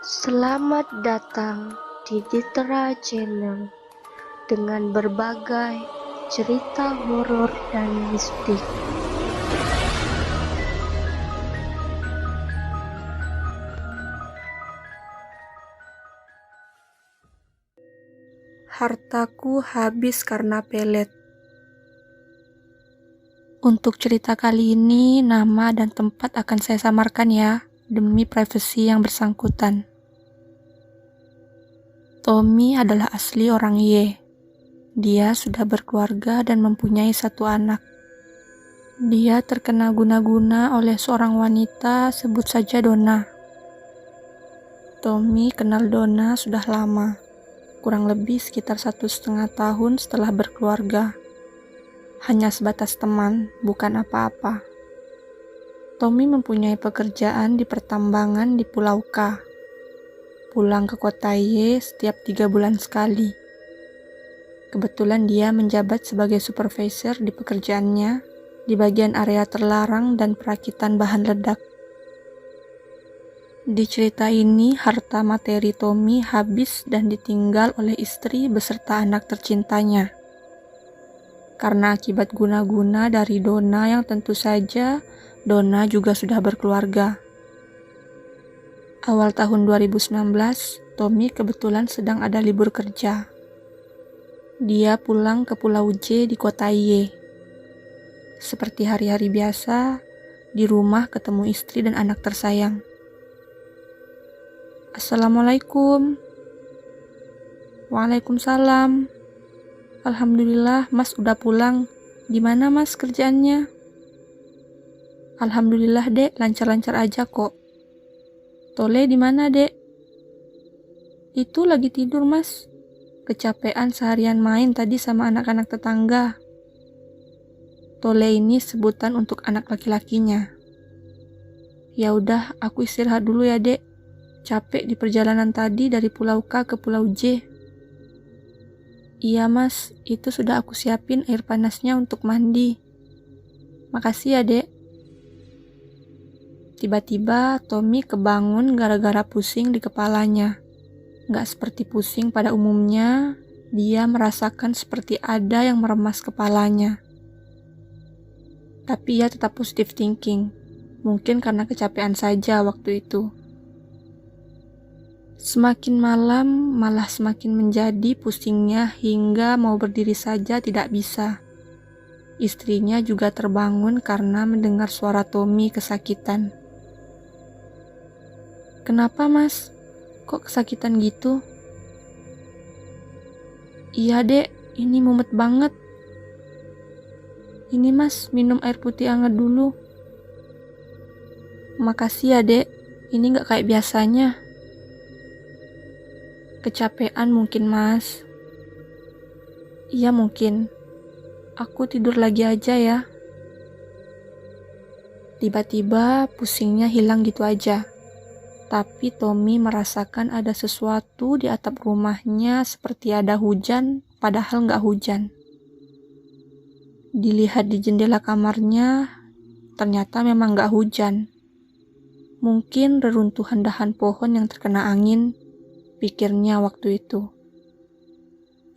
Selamat datang di Ditra Channel dengan berbagai cerita horor dan mistik. Hartaku habis karena pelet. Untuk cerita kali ini, nama dan tempat akan saya samarkan ya, demi privasi yang bersangkutan. Tommy adalah asli orang Y. Dia sudah berkeluarga dan mempunyai satu anak. Dia terkena guna-guna oleh seorang wanita, sebut saja Donna. Tommy kenal Donna sudah lama, kurang lebih sekitar 1,5 tahun setelah berkeluarga. Hanya sebatas teman, bukan apa-apa. Tommy mempunyai pekerjaan di pertambangan di Pulau K. Pulang ke kota Y setiap 3 bulan sekali. Kebetulan dia menjabat sebagai supervisor di pekerjaannya di bagian area terlarang dan perakitan bahan ledak. Di cerita ini, harta materi Tommy habis dan ditinggal oleh istri beserta anak tercintanya. Karena akibat guna-guna dari Donna yang tentu saja Donna juga sudah berkeluarga. Awal tahun 2019, Tommy kebetulan sedang ada libur kerja. Dia pulang ke Pulau J di kota Y. Seperti hari-hari biasa, di rumah ketemu istri dan anak tersayang. Assalamualaikum. Waalaikumsalam. Alhamdulillah, Mas udah pulang. Gimana Mas kerjaannya? Alhamdulillah Dek, lancar-lancar aja kok. Tole di mana Dek? Itu lagi tidur Mas. Kecapean seharian main tadi sama anak-anak tetangga. Tole ini sebutan untuk anak laki-lakinya. Ya udah, aku istirahat dulu ya Dek. Capek di perjalanan tadi dari Pulau K ke Pulau J. Iya Mas, itu sudah aku siapin air panasnya untuk mandi. Makasih ya Dek. Tiba-tiba Tommy kebangun gara-gara pusing di kepalanya. Gak seperti pusing pada umumnya, dia merasakan seperti ada yang meremas kepalanya. Tapi ia tetap positive thinking, mungkin karena kecapean saja waktu itu. Semakin malam, malah semakin menjadi pusingnya hingga mau berdiri saja tidak bisa. Istrinya juga terbangun karena mendengar suara Tommy kesakitan. Kenapa Mas? Kok kesakitan gitu? Iya Dek, ini mumet banget. Ini Mas, minum air putih hangat dulu. Makasih ya Dek, ini gak kayak biasanya. Kecapean mungkin Mas. Iya mungkin. Aku tidur lagi aja ya. Tiba-tiba pusingnya hilang gitu aja. Tapi Tommy merasakan ada sesuatu di atap rumahnya seperti ada hujan, padahal nggak hujan. Dilihat di jendela kamarnya, ternyata memang nggak hujan. Mungkin reruntuhan dahan pohon yang terkena angin, pikirnya waktu itu.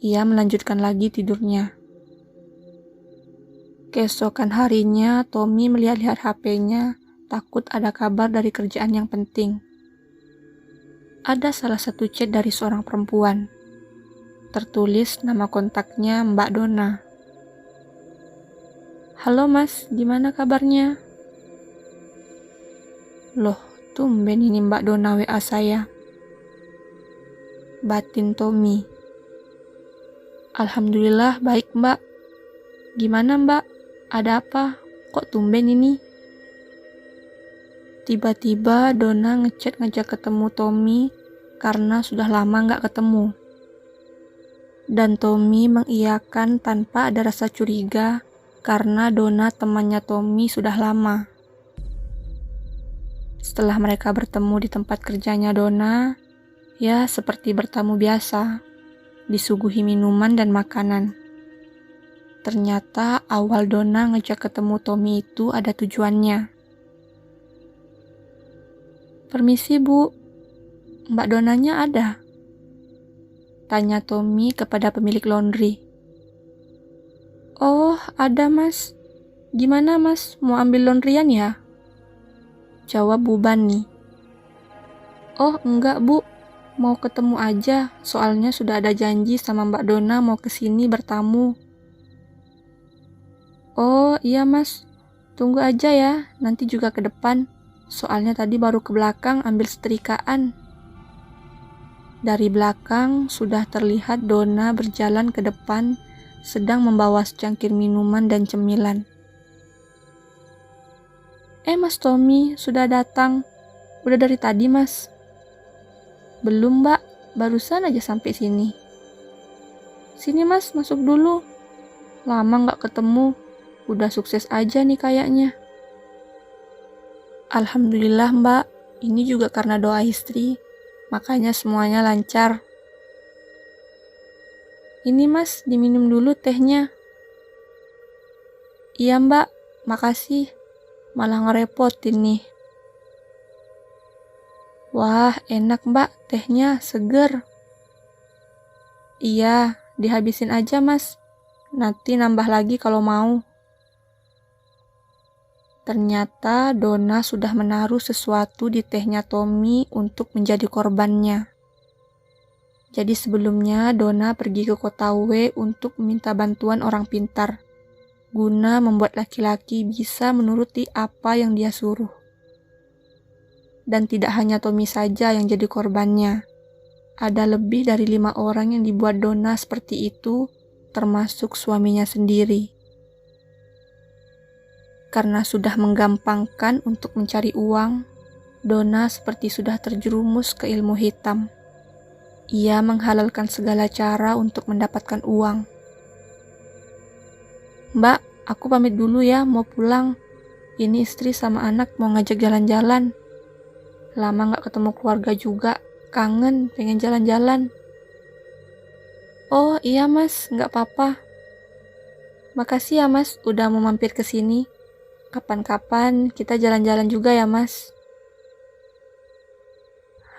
Ia melanjutkan lagi tidurnya. Keesokan harinya, Tommy melihat-lihat HP-nya, takut ada kabar dari kerjaan yang penting. Ada salah satu chat dari seorang perempuan. Tertulis nama kontaknya Mbak Donna. Halo Mas, gimana kabarnya? Loh, tumben ini Mbak Donna WA saya. Batin Tommy. Alhamdulillah baik Mbak. Gimana Mbak? Ada apa? Kok tumben ini? Tiba-tiba Donna ngechat ngajak ketemu Tommy karena sudah lama gak ketemu. Dan Tommy mengiyakan tanpa ada rasa curiga karena Donna temannya Tommy sudah lama. Setelah mereka bertemu di tempat kerjanya Donna, ya seperti bertamu biasa, disuguhi minuman dan makanan. Ternyata awal Donna ngajak ketemu Tommy itu ada tujuannya. Permisi Bu, Mbak Donanya ada? Tanya Tommy kepada pemilik laundry. Oh, ada mas. Gimana mas, mau ambil laundryan ya? Jawab Bu Bani. Oh enggak bu, mau ketemu aja, soalnya sudah ada janji sama Mbak Dona mau kesini bertamu. Oh iya mas, tunggu aja ya, nanti juga ke depan, soalnya tadi baru ke belakang ambil setrikaan. Dari belakang sudah terlihat Dona berjalan ke depan, sedang membawa secangkir minuman dan cemilan. Mas Tommy, sudah datang. Udah dari tadi mas. Belum mbak, barusan aja sampai sini. Sini mas, masuk dulu. Lama gak ketemu, udah sukses aja nih kayaknya. Alhamdulillah mbak, ini juga karena doa istri, makanya semuanya lancar. Ini mas, diminum dulu tehnya. Iya mbak, makasih. Malah ngerepotin nih. Wah, enak mbak, tehnya seger. Iya, dihabisin aja mas. Nanti nambah lagi kalau mau. Ternyata Dona sudah menaruh sesuatu di tehnya Tommy untuk menjadi korbannya. Jadi sebelumnya Dona pergi ke kota W untuk meminta bantuan orang pintar, guna membuat laki-laki bisa menuruti apa yang dia suruh. Dan tidak hanya Tommy saja yang jadi korbannya. Ada lebih dari 5 orang yang dibuat Dona seperti itu, termasuk suaminya sendiri. Karena sudah menggampangkan untuk mencari uang, Dona seperti sudah terjerumus ke ilmu hitam. Ia menghalalkan segala cara untuk mendapatkan uang. Mbak, aku pamit dulu ya, mau pulang. Ini istri sama anak mau ngajak jalan-jalan. Lama gak ketemu keluarga juga, kangen, pengen jalan-jalan. Oh iya mas, gak apa-apa. Makasih ya mas, udah mau mampir ke sini. Kapan-kapan kita jalan-jalan juga ya mas.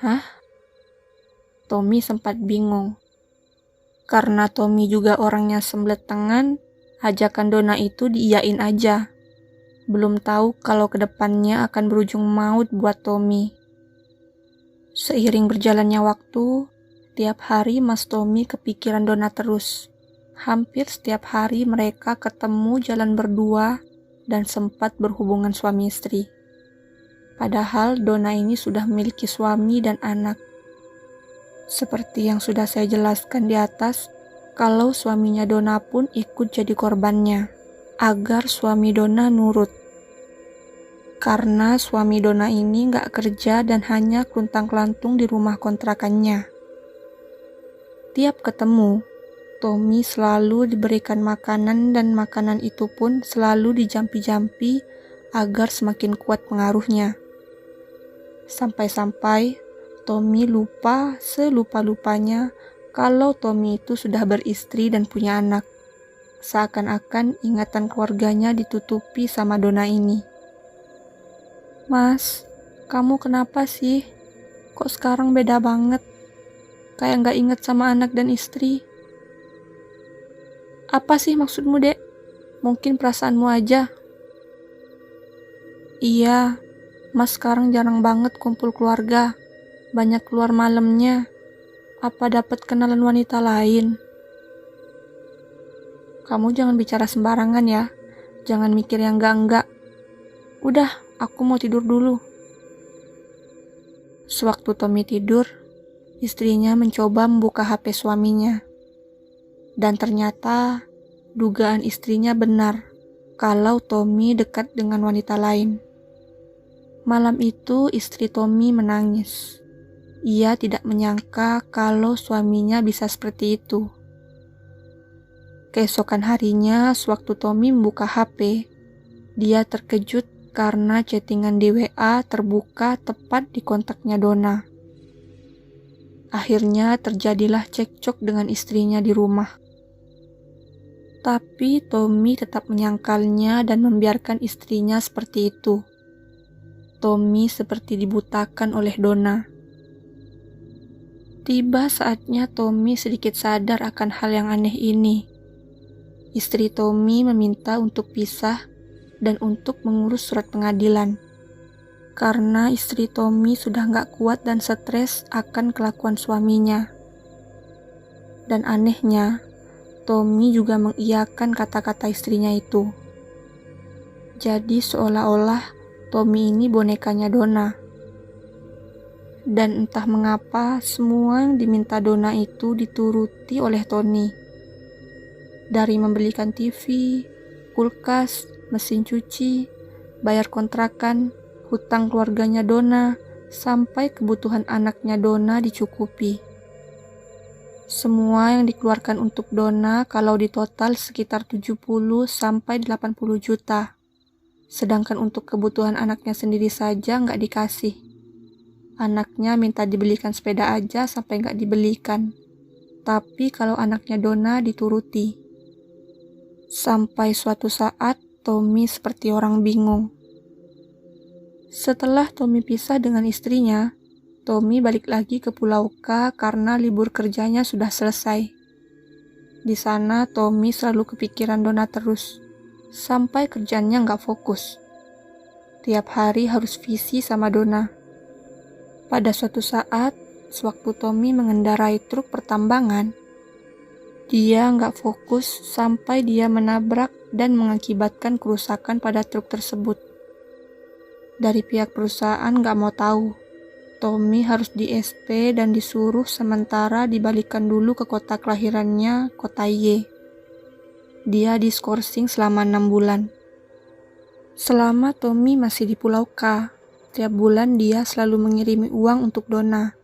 Hah? Tommy sempat bingung. Karena Tommy juga orangnya sembelet tangan, ajakan Dona itu diiyain aja. Belum tahu kalau kedepannya akan berujung maut buat Tommy. Seiring berjalannya waktu, tiap hari Mas Tommy kepikiran Dona terus. Hampir setiap hari mereka ketemu jalan berdua dan sempat berhubungan suami istri. Padahal Dona ini sudah memiliki suami dan anak. Seperti yang sudah saya jelaskan di atas, kalau suaminya Dona pun ikut jadi korbannya, agar suami Dona nurut. Karena suami Dona ini gak kerja dan hanya keluntang-kelantung di rumah kontrakannya. Tiap ketemu, Tommy selalu diberikan makanan dan makanan itu pun selalu dijampi-jampi agar semakin kuat pengaruhnya. Sampai-sampai Tommy lupa selupa-lupanya kalau Tommy itu sudah beristri dan punya anak. Seakan-akan ingatan keluarganya ditutupi sama Dona ini. Mas, kamu kenapa sih? Kok sekarang beda banget? Kayak gak inget sama anak dan istri. Apa sih maksudmu, Dek? Mungkin perasaanmu aja. Iya, Mas sekarang jarang banget kumpul keluarga. Banyak keluar malamnya. Apa dapat kenalan wanita lain? Kamu jangan bicara sembarangan ya. Jangan mikir yang enggak-enggak. Udah, aku mau tidur dulu. Sewaktu Tommy tidur, istrinya mencoba membuka HP suaminya. Dan ternyata dugaan istrinya benar kalau Tommy dekat dengan wanita lain. Malam itu istri Tommy menangis. Ia tidak menyangka kalau suaminya bisa seperti itu. Keesokan harinya, sewaktu Tommy membuka HP, dia terkejut karena chattingan di WA terbuka tepat di kontaknya Dona. Akhirnya terjadilah cekcok dengan istrinya di rumah. Tapi Tommy tetap menyangkalnya dan membiarkan istrinya seperti itu. Tommy seperti dibutakan oleh Dona. Tiba saatnya Tommy sedikit sadar akan hal yang aneh ini. Istri Tommy meminta untuk pisah dan untuk mengurus surat pengadilan. Karena istri Tommy sudah gak kuat dan stres akan kelakuan suaminya. Dan anehnya, Tommy juga mengiyakan kata-kata istrinya itu. Jadi seolah-olah Tommy ini bonekanya Donna. Dan entah mengapa semua yang diminta Donna itu dituruti oleh Tony. Dari membelikan TV, kulkas, mesin cuci, bayar kontrakan, hutang keluarganya Donna, sampai kebutuhan anaknya Donna dicukupi. Semua yang dikeluarkan untuk Donna kalau ditotal sekitar 70 sampai 80 juta. Sedangkan untuk kebutuhan anaknya sendiri saja nggak dikasih. Anaknya minta dibelikan sepeda aja sampai nggak dibelikan. Tapi kalau anaknya Donna dituruti. Sampai suatu saat Tommy seperti orang bingung. Setelah Tommy pisah dengan istrinya, Tommy balik lagi ke Pulau K karena libur kerjanya sudah selesai. Di sana Tommy selalu kepikiran Donna terus, sampai kerjanya nggak fokus. Tiap hari harus visi sama Donna. Pada suatu saat, sewaktu Tommy mengendarai truk pertambangan, dia nggak fokus sampai dia menabrak dan mengakibatkan kerusakan pada truk tersebut. Dari pihak perusahaan nggak mau tahu. Tommy harus di SP dan disuruh sementara dibalikan dulu ke kota kelahirannya, kota Y. Dia diskorsing selama 6 bulan. Selama Tommy masih di Pulau K, tiap bulan dia selalu mengirimi uang untuk Donna.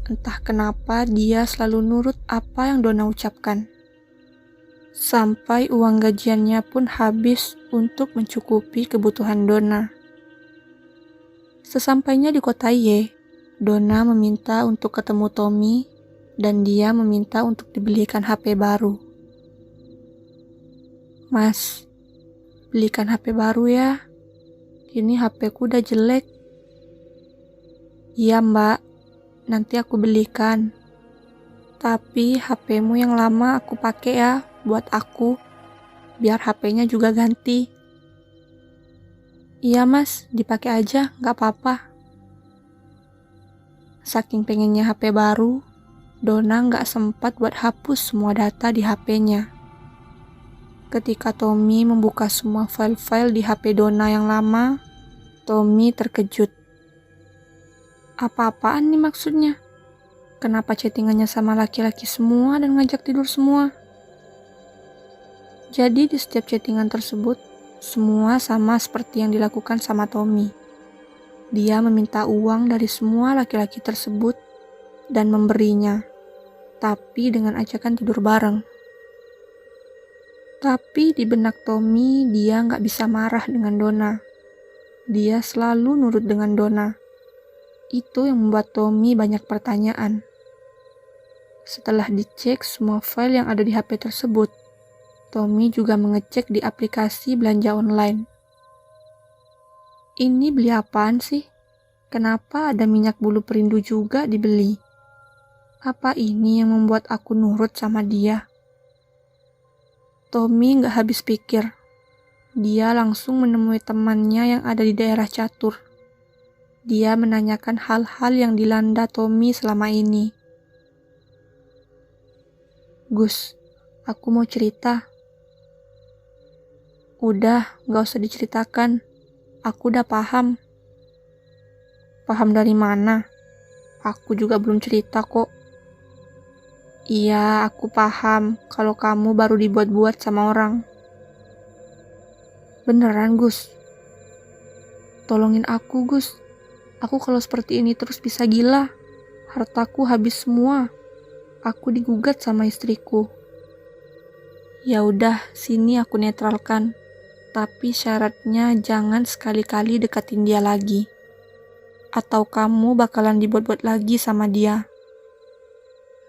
Entah kenapa dia selalu nurut apa yang Donna ucapkan. Sampai uang gajiannya pun habis untuk mencukupi kebutuhan Donna. Sesampainya di kota Y, Donna meminta untuk ketemu Tommy dan dia meminta untuk dibelikan HP baru. Mas, belikan HP baru ya. Ini HP ku udah jelek. Iya mbak, nanti aku belikan. Tapi HP-mu yang lama aku pakai ya, buat aku. Biar HP-nya juga ganti. Iya mas, dipakai aja, gak apa-apa. Saking pengennya HP baru, Donna gak sempat buat hapus semua data di HP-nya. Ketika Tommy membuka semua file-file di HP Donna yang lama, Tommy terkejut. Apa-apaan nih maksudnya? Kenapa chattingannya sama laki-laki semua dan ngajak tidur semua? Jadi di setiap chattingan tersebut, semua sama seperti yang dilakukan sama Tommy. Dia meminta uang dari semua laki-laki tersebut dan memberinya, tapi dengan ajakan tidur bareng. Tapi di benak Tommy, dia nggak bisa marah dengan Donna. Dia selalu nurut dengan Donna. Itu yang membuat Tommy banyak pertanyaan. Setelah dicek semua file yang ada di HP tersebut, Tommy juga mengecek di aplikasi belanja online. Ini beli apaan sih? Kenapa ada minyak bulu perindu juga dibeli? Apa ini yang membuat aku nurut sama dia? Tommy gak habis pikir. Dia langsung menemui temannya yang ada di daerah catur. Dia menanyakan hal-hal yang dilanda Tommy selama ini. Gus, aku mau cerita. Udah, gak usah diceritakan. Aku udah paham. Paham dari mana? Aku juga belum cerita kok. Iya, aku paham kalau kamu baru dibuat-buat sama orang. Beneran, Gus? Tolongin aku, Gus. Aku kalau seperti ini terus bisa gila. Hartaku habis semua. Aku digugat sama istriku. Ya udah, sini aku netralkan. Tapi syaratnya jangan sekali-kali deketin dia lagi. Atau kamu bakalan dibuat-buat lagi sama dia.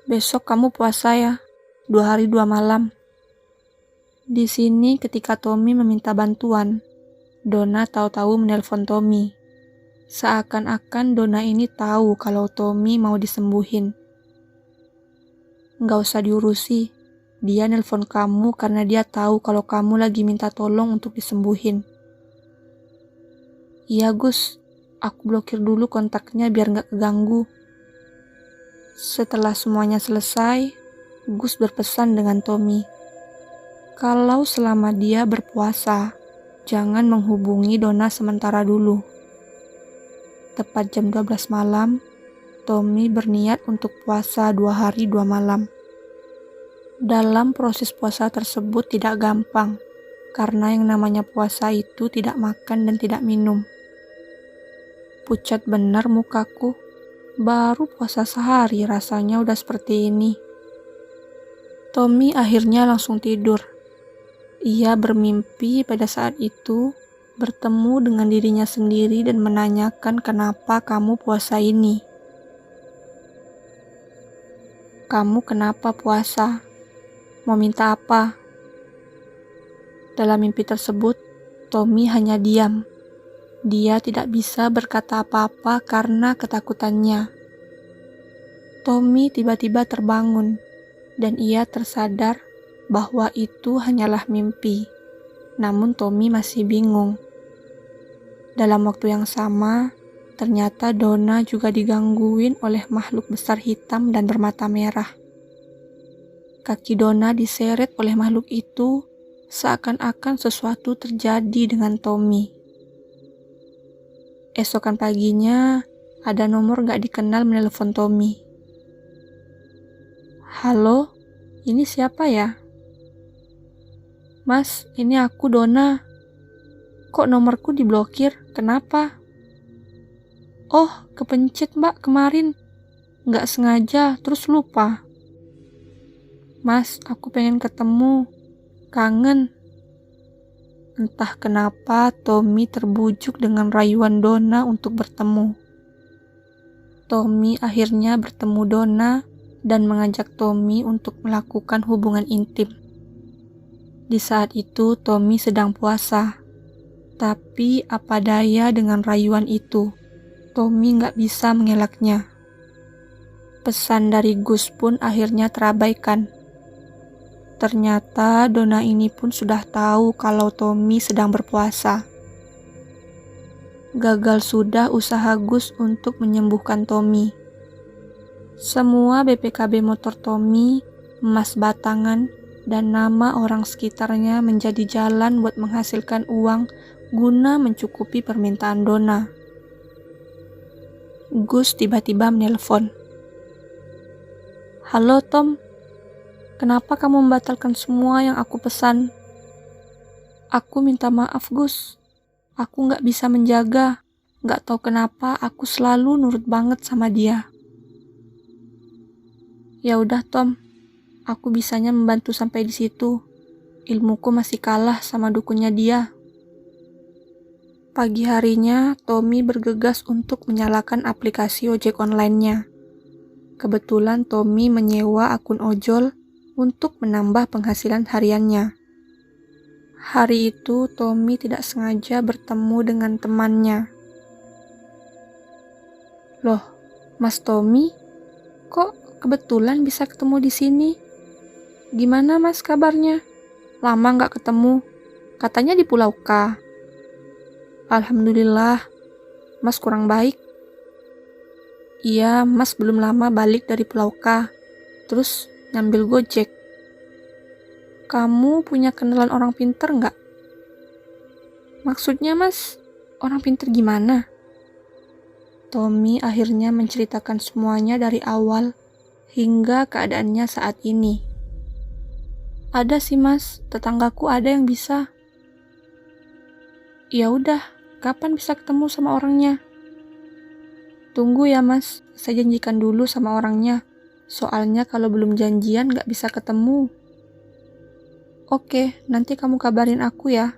Besok kamu puasa ya, 2 hari 2 malam. Di sini ketika Tommy meminta bantuan, Donna tahu-tahu menelpon Tommy. Seakan-akan Donna ini tahu kalau Tommy mau disembuhin. Nggak usah diurusi. Dia nelpon kamu karena dia tahu kalau kamu lagi minta tolong untuk disembuhin. Iya Gus, aku blokir dulu kontaknya biar nggak keganggu. Setelah semuanya selesai, Gus berpesan dengan Tommy. Kalau selama dia berpuasa, jangan menghubungi Donna sementara dulu. Tepat jam 12 malam, Tommy berniat untuk puasa 2 hari 2 malam. Dalam proses puasa tersebut tidak gampang, karena yang namanya puasa itu tidak makan dan tidak minum. Pucat benar mukaku, baru puasa sehari rasanya udah seperti ini. Tommy akhirnya langsung tidur. Ia bermimpi pada saat itu bertemu dengan dirinya sendiri dan menanyakan kenapa kamu puasa ini. Kamu kenapa puasa? Mau minta apa? Dalam mimpi tersebut, Tommy hanya diam. Dia tidak bisa berkata apa-apa karena ketakutannya. Tommy tiba-tiba terbangun, dan ia tersadar bahwa itu hanyalah mimpi. Namun Tommy masih bingung. Dalam waktu yang sama, ternyata Donna juga digangguin oleh makhluk besar hitam dan bermata merah. Kaki Donna diseret oleh makhluk itu, seakan-akan sesuatu terjadi dengan Tommy. Esokan paginya, ada nomor gak dikenal menelpon Tommy. Halo, ini siapa ya? Mas, ini aku Donna. Kok nomorku diblokir? Kenapa? Oh, kepencet mbak kemarin. Gak sengaja, terus lupa. Mas, aku pengen ketemu. Kangen. Entah kenapa Tommy terbujuk dengan rayuan Donna untuk bertemu. Tommy akhirnya bertemu Donna dan mengajak Tommy untuk melakukan hubungan intim. Di saat itu Tommy sedang puasa. Tapi apa daya dengan rayuan itu, Tommy gak bisa mengelaknya. Pesan dari Gus pun akhirnya terabaikan. Ternyata Donna ini pun sudah tahu kalau Tommy sedang berpuasa. Gagal sudah usaha Gus untuk menyembuhkan Tommy. Semua BPKB motor Tommy, emas batangan, dan nama orang sekitarnya menjadi jalan buat menghasilkan uang guna mencukupi permintaan Donna. Gus tiba-tiba menelpon. Halo Tom, kenapa kamu membatalkan semua yang aku pesan? Aku minta maaf Gus, aku gak bisa menjaga, gak tahu kenapa aku selalu nurut banget sama dia. Ya udah Tom, aku bisanya membantu sampai di situ. Ilmuku masih kalah sama dukunnya dia. Pagi harinya, Tommy bergegas untuk menyalakan aplikasi ojek online-nya. Kebetulan Tommy menyewa akun ojol untuk menambah penghasilan hariannya. Hari itu, Tommy tidak sengaja bertemu dengan temannya. Loh, Mas Tommy, kok kebetulan bisa ketemu di sini? Gimana Mas kabarnya? Lama nggak ketemu, katanya di Pulau K. Alhamdulillah, Mas kurang baik. Iya, Mas belum lama balik dari Pulau K, terus ngambil Gojek. Kamu punya kenalan orang pinter nggak? Maksudnya Mas, orang pinter gimana? Tommy akhirnya menceritakan semuanya dari awal hingga keadaannya saat ini. Ada sih Mas, tetanggaku ada yang bisa. Ya udah, kapan bisa ketemu sama orangnya? Tunggu ya Mas, saya janjikan dulu sama orangnya. Soalnya kalau belum janjian gak bisa ketemu. Oke, nanti kamu kabarin aku ya.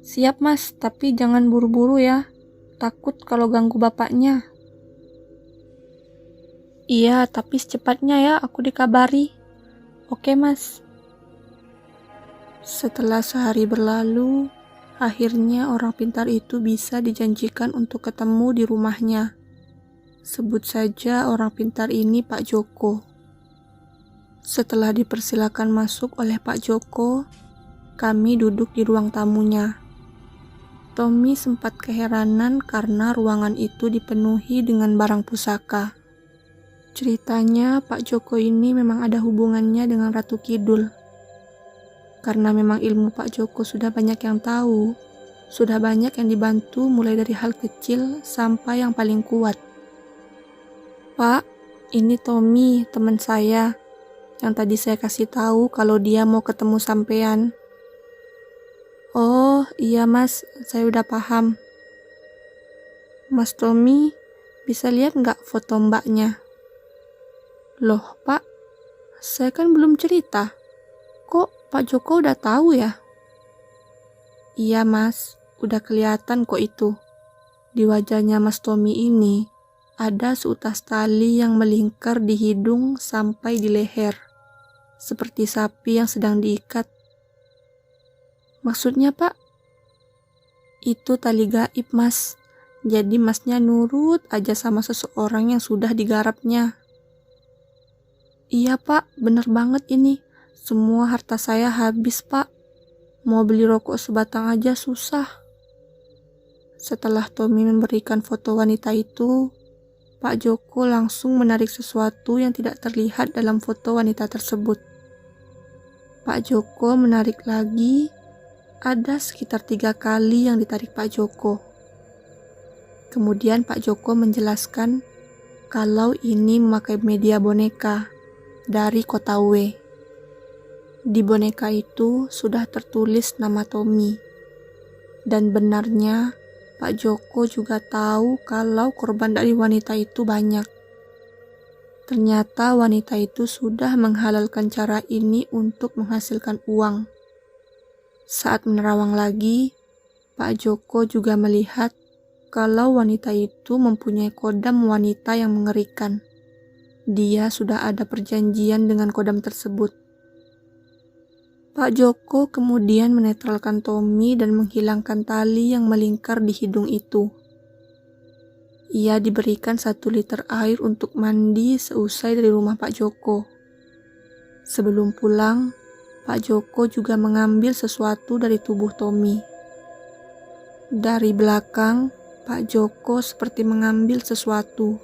Siap Mas, tapi jangan buru-buru ya. Takut kalau ganggu bapaknya. Iya, tapi secepatnya ya aku dikabari. Oke Mas. Setelah sehari berlalu, akhirnya orang pintar itu bisa dijanjikan untuk ketemu di rumahnya. Sebut saja orang pintar ini Pak Joko. Setelah dipersilakan masuk oleh Pak Joko, kami duduk di ruang tamunya. Tommy sempat keheranan karena ruangan itu dipenuhi dengan barang pusaka. Ceritanya Pak Joko ini memang ada hubungannya dengan Ratu Kidul. Karena memang ilmu Pak Joko sudah banyak yang tahu, sudah banyak yang dibantu mulai dari hal kecil sampai yang paling kuat. Pak, ini Tommy, teman saya, yang tadi saya kasih tahu kalau dia mau ketemu sampean. Oh iya mas, saya udah paham. Mas Tommy, bisa lihat nggak foto mbaknya? Loh pak, saya kan belum cerita. Kok Pak Joko udah tahu ya? Iya mas, udah kelihatan kok itu. Di wajahnya Mas Tommy ini, ada seutas tali yang melingkar di hidung sampai di leher. Seperti sapi yang sedang diikat. Maksudnya pak? Itu tali gaib mas. Jadi masnya nurut aja sama seseorang yang sudah digarapnya. Iya pak, bener banget ini. Semua harta saya habis pak. Mau beli rokok sebatang aja susah. Setelah Tommy memberikan foto wanita itu, Pak Joko langsung menarik sesuatu yang tidak terlihat dalam foto wanita tersebut. Pak Joko menarik lagi. Ada sekitar 3 kali yang ditarik Pak Joko. Kemudian Pak Joko menjelaskan kalau ini memakai media boneka dari kota W. Di boneka itu sudah tertulis nama Tommy. Dan benarnya Pak Joko juga tahu kalau korban dari wanita itu banyak. Ternyata wanita itu sudah menghalalkan cara ini untuk menghasilkan uang. Saat menerawang lagi, Pak Joko juga melihat kalau wanita itu mempunyai kodam wanita yang mengerikan. Dia sudah ada perjanjian dengan kodam tersebut. Pak Joko kemudian menetralkan Tommy dan menghilangkan tali yang melingkar di hidung itu. Ia diberikan 1 liter air untuk mandi seusai dari rumah Pak Joko. Sebelum pulang, Pak Joko juga mengambil sesuatu dari tubuh Tommy. Dari belakang, Pak Joko seperti mengambil sesuatu.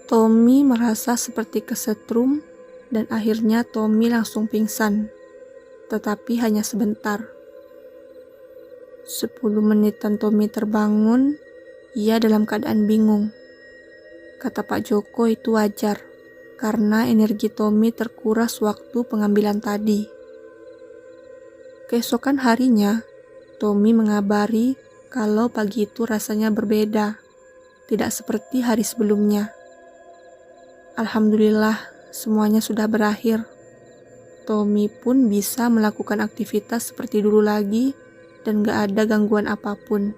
Tommy merasa seperti kesetrum dan akhirnya Tommy langsung pingsan. Tetapi hanya sebentar. 10 menitan Tommy terbangun, ia dalam keadaan bingung. Kata Pak Joko itu wajar, karena energi Tommy terkuras waktu pengambilan tadi. Keesokan harinya, Tommy mengabari kalau pagi itu rasanya berbeda, tidak seperti hari sebelumnya. Alhamdulillah, semuanya sudah berakhir. Tommy pun bisa melakukan aktivitas seperti dulu lagi dan gak ada gangguan apapun.